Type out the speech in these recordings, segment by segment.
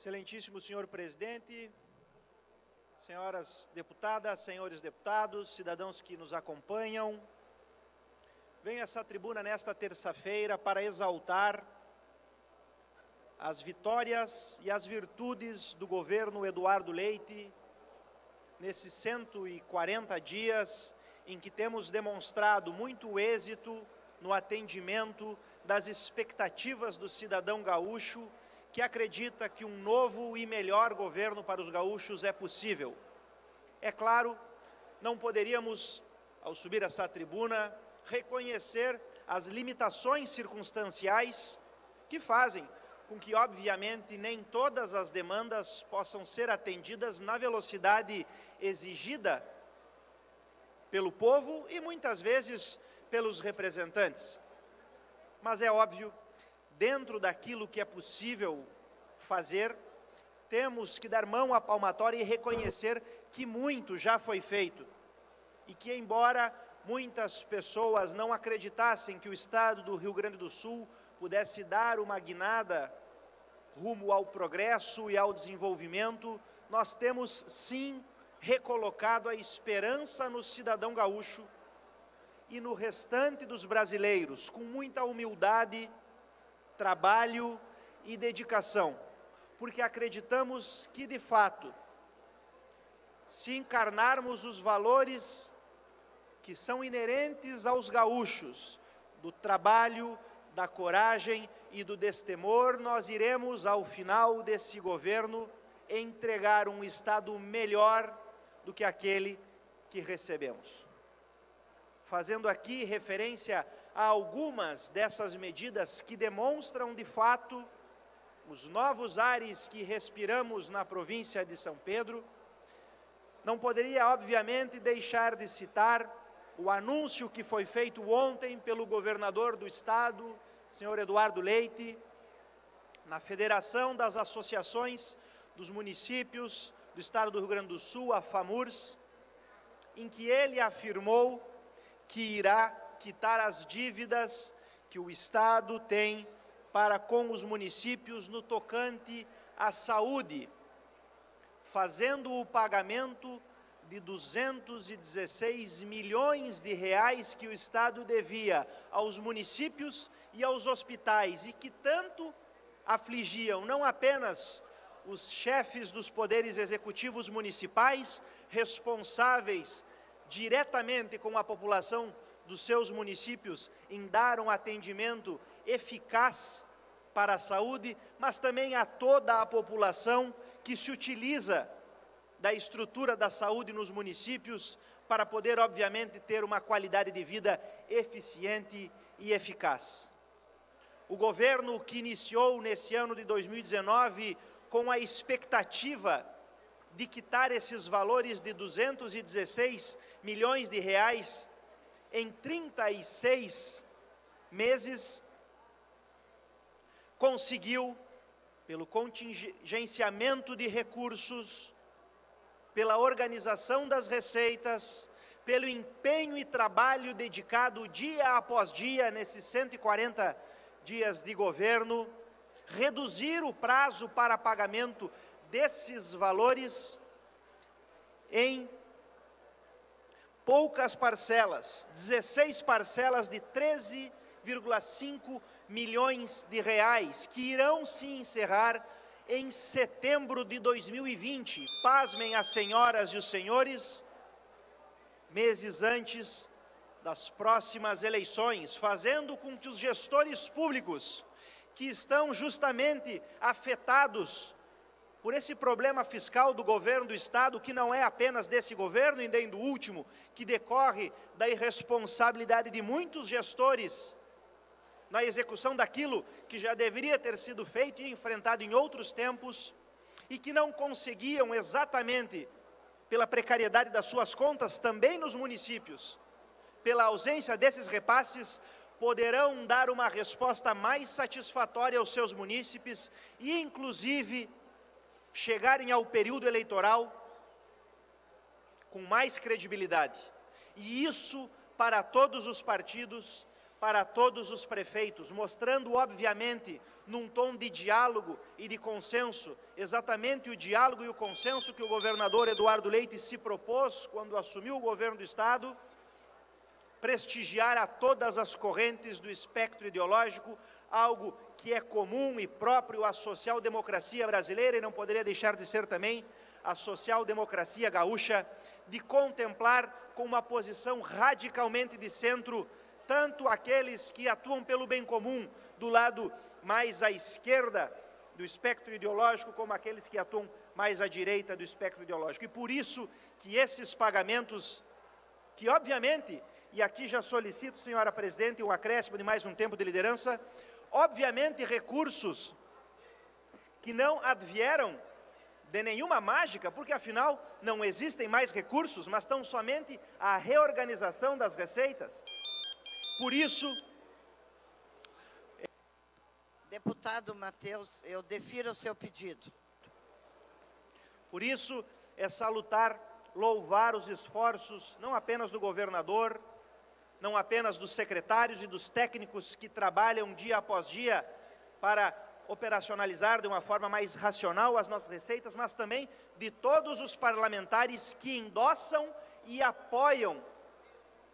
Excelentíssimo senhor presidente, senhoras deputadas, senhores deputados, cidadãos que nos acompanham, venho a essa tribuna nesta terça-feira para exaltar as vitórias e as virtudes do governo Eduardo Leite nesses 140 dias em que temos demonstrado muito êxito no atendimento das expectativas do cidadão gaúcho que acredita que um novo e melhor governo para os gaúchos é possível. É claro, não poderíamos, ao subir essa tribuna, reconhecer as limitações circunstanciais que fazem com que, obviamente, nem todas as demandas possam ser atendidas na velocidade exigida pelo povo e, muitas vezes, pelos representantes. Mas é óbvio, dentro daquilo que é possível fazer, temos que dar mão à palmatória e reconhecer que muito já foi feito e que, embora muitas pessoas não acreditassem que o Estado do Rio Grande do Sul pudesse dar uma guinada rumo ao progresso e ao desenvolvimento, nós temos, sim, recolocado a esperança no cidadão gaúcho e no restante dos brasileiros, com muita humildade, trabalho e dedicação, porque acreditamos que, de fato, se encarnarmos os valores que são inerentes aos gaúchos, do trabalho, da coragem e do destemor, nós iremos, ao final desse governo, entregar um Estado melhor do que aquele que recebemos. Fazendo aqui referência a algumas dessas medidas que demonstram, de fato, os novos ares que respiramos na província de São Pedro, não poderia, obviamente, deixar de citar o anúncio que foi feito ontem pelo governador do Estado, senhor Eduardo Leite, na Federação das Associações dos Municípios do Estado do Rio Grande do Sul, a FAMURS, em que ele afirmou que irá quitar as dívidas que o Estado tem para com os municípios no tocante à saúde, fazendo o pagamento de 216 milhões de reais que o Estado devia aos municípios e aos hospitais e que tanto afligiam não apenas os chefes dos poderes executivos municipais, responsáveis diretamente com a população dos seus municípios em dar um atendimento eficaz para a saúde, mas também a toda a população que se utiliza da estrutura da saúde nos municípios para poder, obviamente, ter uma qualidade de vida eficiente e eficaz. O governo que iniciou nesse ano de 2019 com a expectativa de quitar esses valores de 216 milhões de reais em 36 meses, conseguiu, pelo contingenciamento de recursos, pela organização das receitas, pelo empenho e trabalho dedicado dia após dia nesses 140 dias de governo, reduzir o prazo para pagamento desses valores em poucas parcelas, 16 parcelas de 13,5 milhões de reais, que irão se encerrar em setembro de 2020. Pasmem as senhoras e os senhores, meses antes das próximas eleições, fazendo com que os gestores públicos que estão justamente afetados por esse problema fiscal do governo do Estado, que não é apenas desse governo e nem do último, que decorre da irresponsabilidade de muitos gestores na execução daquilo que já deveria ter sido feito e enfrentado em outros tempos, e que não conseguiam exatamente pela precariedade das suas contas, também nos municípios, pela ausência desses repasses, poderão dar uma resposta mais satisfatória aos seus munícipes e, inclusive, chegarem ao período eleitoral com mais credibilidade. E isso, para todos os partidos, para todos os prefeitos, mostrando, obviamente, num tom de diálogo e de consenso, exatamente o diálogo e o consenso que o governador Eduardo Leite se propôs quando assumiu o governo do Estado, prestigiar a todas as correntes do espectro ideológico, algo que é comum e próprio à social-democracia brasileira, e não poderia deixar de ser também a social-democracia gaúcha, de contemplar com uma posição radicalmente de centro, tanto aqueles que atuam pelo bem comum do lado mais à esquerda do espectro ideológico, como aqueles que atuam mais à direita do espectro ideológico. E por isso que esses pagamentos, que obviamente, e aqui já solicito, senhora presidente, o acréscimo de mais um tempo de liderança, obviamente recursos que não advieram de nenhuma mágica, porque afinal não existem mais recursos, mas tão somente a reorganização das receitas. Por isso, deputado Matheus, eu defiro o seu pedido. Por isso é salutar, louvar os esforços, não apenas do governador, não apenas dos secretários e dos técnicos que trabalham dia após dia para operacionalizar de uma forma mais racional as nossas receitas, mas também de todos os parlamentares que endossam e apoiam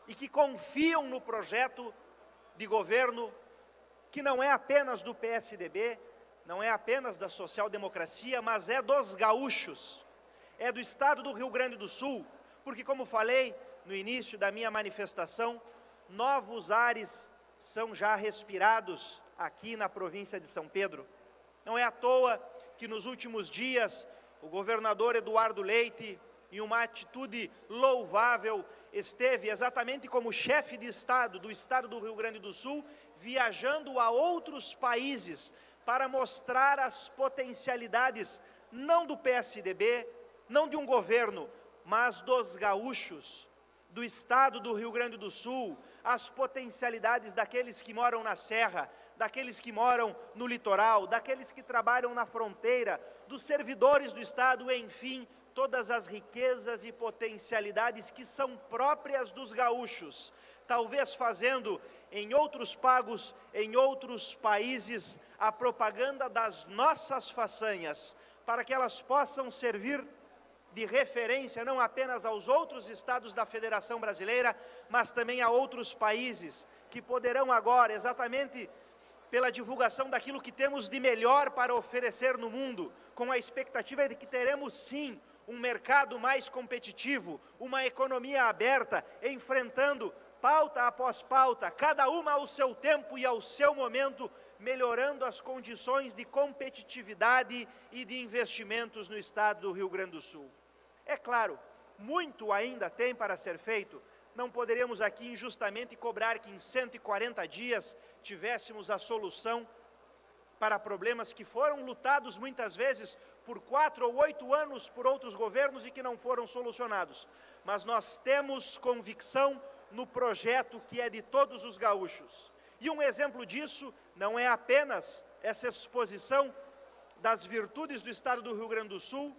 e que confiam no projeto de governo, que não é apenas do PSDB, não é apenas da social-democracia, mas é dos gaúchos, é do estado do Rio Grande do Sul, porque, como falei no início da minha manifestação, novos ares são já respirados aqui na província de São Pedro. Não é à toa que nos últimos dias o governador Eduardo Leite, em uma atitude louvável, esteve exatamente como chefe de Estado do estado do Rio Grande do Sul, viajando a outros países para mostrar as potencialidades, não do PSDB, não de um governo, mas dos gaúchos, do estado do Rio Grande do Sul, as potencialidades daqueles que moram na serra, daqueles que moram no litoral, daqueles que trabalham na fronteira, dos servidores do estado, enfim, todas as riquezas e potencialidades que são próprias dos gaúchos, talvez fazendo em outros pagos, em outros países, a propaganda das nossas façanhas, para que elas possam servir de referência não apenas aos outros estados da Federação Brasileira, mas também a outros países, que poderão agora, exatamente pela divulgação daquilo que temos de melhor para oferecer no mundo, com a expectativa de que teremos sim um mercado mais competitivo, uma economia aberta, enfrentando pauta após pauta, cada uma ao seu tempo e ao seu momento, melhorando as condições de competitividade e de investimentos no estado do Rio Grande do Sul. É claro, muito ainda tem para ser feito. Não poderíamos aqui injustamente cobrar que em 140 dias tivéssemos a solução para problemas que foram lutados muitas vezes por 4 ou 8 anos por outros governos e que não foram solucionados. Mas nós temos convicção no projeto que é de todos os gaúchos. E um exemplo disso não é apenas essa exposição das virtudes do estado do Rio Grande do Sul,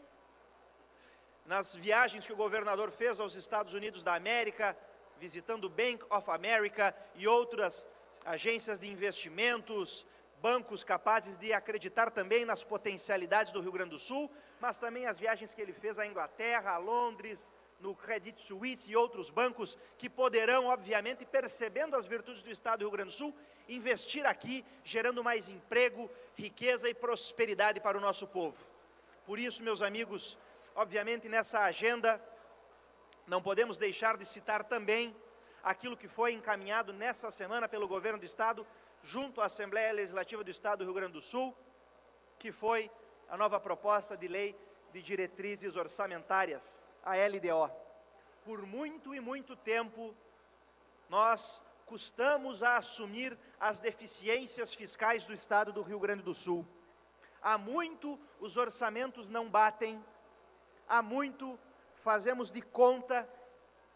nas viagens que o governador fez aos Estados Unidos da América, visitando o Bank of America e outras agências de investimentos, bancos capazes de acreditar também nas potencialidades do Rio Grande do Sul, mas também as viagens que ele fez à Inglaterra, a Londres, no Credit Suisse e outros bancos que poderão, obviamente, percebendo as virtudes do estado do Rio Grande do Sul, investir aqui, gerando mais emprego, riqueza e prosperidade para o nosso povo. Por isso, meus amigos, obviamente, nessa agenda, não podemos deixar de citar também aquilo que foi encaminhado nessa semana pelo governo do estado, junto à Assembleia Legislativa do Estado do Rio Grande do Sul, que foi a nova proposta de lei de diretrizes orçamentárias, a LDO. Por muito e muito tempo, nós custamos a assumir as deficiências fiscais do Estado do Rio Grande do Sul. Há muito os orçamentos não batem, há muito fazemos de conta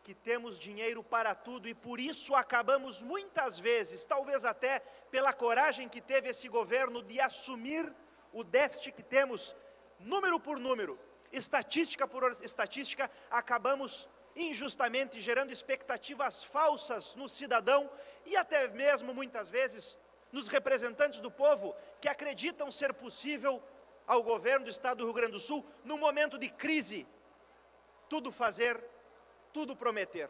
que temos dinheiro para tudo e por isso acabamos muitas vezes, talvez até pela coragem que teve esse governo de assumir o déficit que temos, número por número, estatística por estatística, acabamos injustamente gerando expectativas falsas no cidadão e até mesmo, muitas vezes, nos representantes do povo que acreditam ser possível ao governo do Estado do Rio Grande do Sul, num momento de crise, tudo fazer, tudo prometer.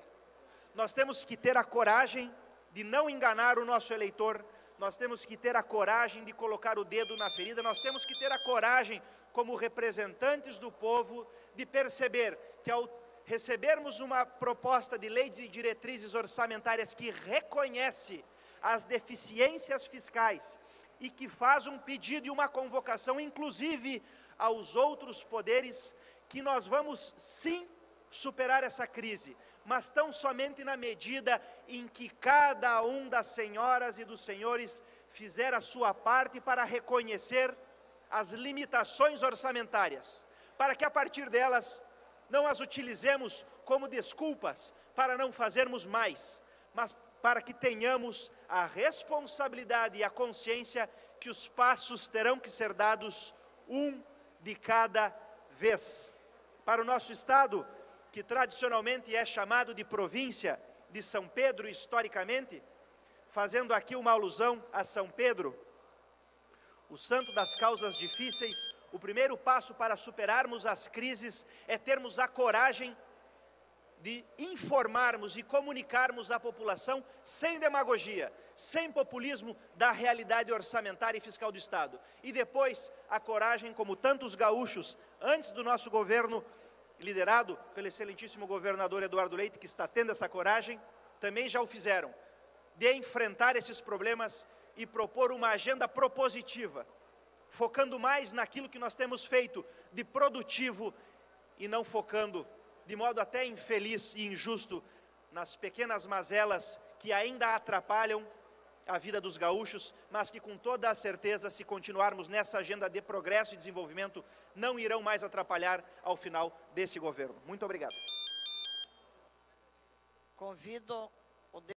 Nós temos que ter a coragem de não enganar o nosso eleitor, nós temos que ter a coragem de colocar o dedo na ferida, nós temos que ter a coragem, como representantes do povo, de perceber que ao recebermos uma proposta de lei de diretrizes orçamentárias que reconhece as deficiências fiscais e que faz um pedido e uma convocação, inclusive aos outros poderes, que nós vamos sim superar essa crise, mas tão somente na medida em que cada um das senhoras e dos senhores fizer a sua parte para reconhecer as limitações orçamentárias, para que a partir delas não as utilizemos como desculpas para não fazermos mais, mas para que tenhamos a responsabilidade e a consciência que os passos terão que ser dados um de cada vez. Para o nosso Estado, que tradicionalmente é chamado de província de São Pedro, historicamente, fazendo aqui uma alusão a São Pedro, o santo das causas difíceis, o primeiro passo para superarmos as crises é termos a coragem de informarmos e comunicarmos à população, sem demagogia, sem populismo, da realidade orçamentária e fiscal do Estado. E depois, a coragem, como tantos gaúchos, antes do nosso governo, liderado pelo excelentíssimo governador Eduardo Leite, que está tendo essa coragem, também já o fizeram, de enfrentar esses problemas e propor uma agenda propositiva, focando mais naquilo que nós temos feito de produtivo e não focando, de modo até infeliz e injusto, nas pequenas mazelas que ainda atrapalham a vida dos gaúchos, mas que com toda a certeza, se continuarmos nessa agenda de progresso e desenvolvimento, não irão mais atrapalhar ao final desse governo. Muito obrigado. Convido